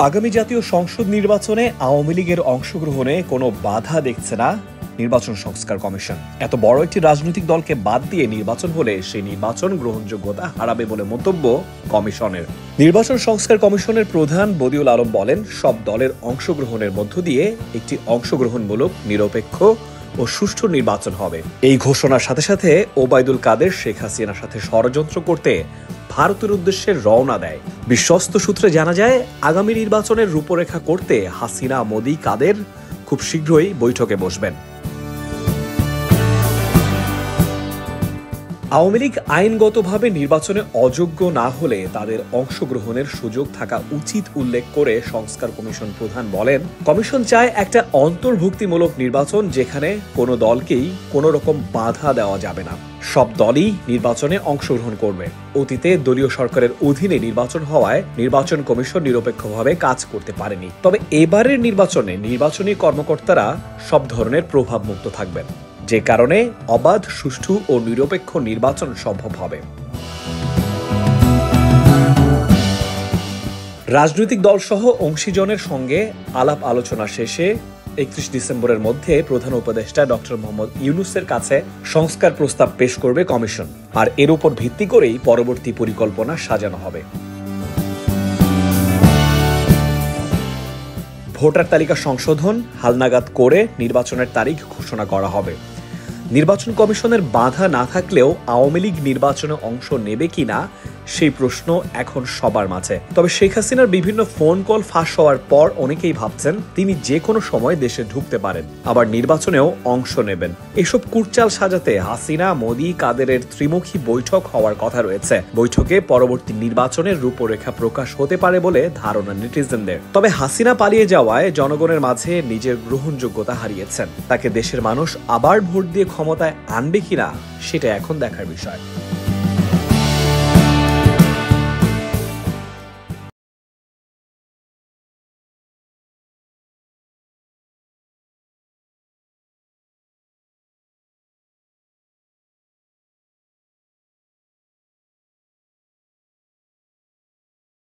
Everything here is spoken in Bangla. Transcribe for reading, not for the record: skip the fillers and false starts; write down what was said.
আগামী জাতীয় সংসদ নির্বাচনে আওয়ামী লীগের অংশগ্রহণে কোনো বাধা দেখছে না নির্বাচন সংস্কার কমিশন। এত বড় একটি রাজনৈতিক দলকে বাদ দিয়ে নির্বাচন হলে সেই নির্বাচন গ্রহণযোগ্যতা হারাবে বলে মন্তব্য কমিশনের। নির্বাচন সংস্কার কমিশনের প্রধান বদিউল আলম বলেন, সব দলের অংশগ্রহণের মধ্য দিয়ে একটি অংশগ্রহণমূলক, নিরপেক্ষ ও সুষ্ঠু নির্বাচন হবে। এই ঘোষণার সাথে সাথে ওবায়দুল কাদের শেখ হাসিনার সাথে ষড়যন্ত্র করতে ভারতের উদ্দেশ্যে রওনা দেয়। বিশ্বস্ত সূত্রে জানা যায়, আগামী নির্বাচনের রূপরেখা করতে হাসিনা, মোদি, কাদের খুব শীঘ্রই বৈঠকে বসবেন। আওয়ামী লীগ আইনগতভাবে নির্বাচনে অযোগ্য না হলে তাদের অংশগ্রহণের সুযোগ থাকা উচিত উল্লেখ করে সংস্কার কমিশন প্রধান বলেন, কমিশন চায় একটা অন্তর্ভুক্তিমূলক নির্বাচন যেখানে কোনো দলকেই কোনো রকম বাধা দেওয়া যাবে না। সব দলই নির্বাচনে অংশগ্রহণ করবে। অতীতে দলীয় সরকারের অধীনে নির্বাচন হওয়ায় নির্বাচন কমিশন নিরপেক্ষভাবে কাজ করতে পারেনি। তবে এবারের নির্বাচনে নির্বাচনী কর্মকর্তারা সব ধরনের প্রভাব মুক্ত থাকবেন, যে কারণে অবাধ, সুষ্ঠু ও নিরপেক্ষ নির্বাচন সম্ভব হবে। রাজনৈতিক দলসহ অংশীজনের সঙ্গে আলাপ আলোচনা শেষে 31 ডিসেম্বরের মধ্যে প্রধান উপদেষ্টা ডক্টর মোহাম্মদ ইউনূসের কাছে সংস্কার প্রস্তাব পেশ করবে কমিশন, আর এর উপর ভিত্তি করেই পরবর্তী পরিকল্পনা সাজানো হবে। ভোটার তালিকা সংশোধন হালনাগাদ করে নির্বাচনের তারিখ ঘোষণা করা হবে। নির্বাচন কমিশনের বাধা না থাকলেও আওয়ামী লীগ নির্বাচনে অংশ নেবে কিনা সেই প্রশ্ন এখন সবার মাঝে। তবে শেখ হাসিনার বিভিন্ন ফোন কল ফাঁস হওয়ার পর অনেকেই ভাবছেন তিনি যে কোনো সময় দেশে ঢুকতে পারেন, আবার নির্বাচনেও অংশ নেবেন। এসব কুটচাল সাজাতে হাসিনা, মোদি, কাদেরের ত্রিমুখী বৈঠক হওয়ার কথা রয়েছে। বৈঠকে পরবর্তী নির্বাচনের রূপরেখা প্রকাশ হতে পারে বলে ধারণা নেটিজেনদের। তবে হাসিনা পালিয়ে যাওয়ায় জনগণের মাঝে নিজের গ্রহণযোগ্যতা হারিয়েছেন। তাকে দেশের মানুষ আবার ভোট দিয়ে ক্ষমতায় আনবে কিনা সেটা এখন দেখার বিষয়।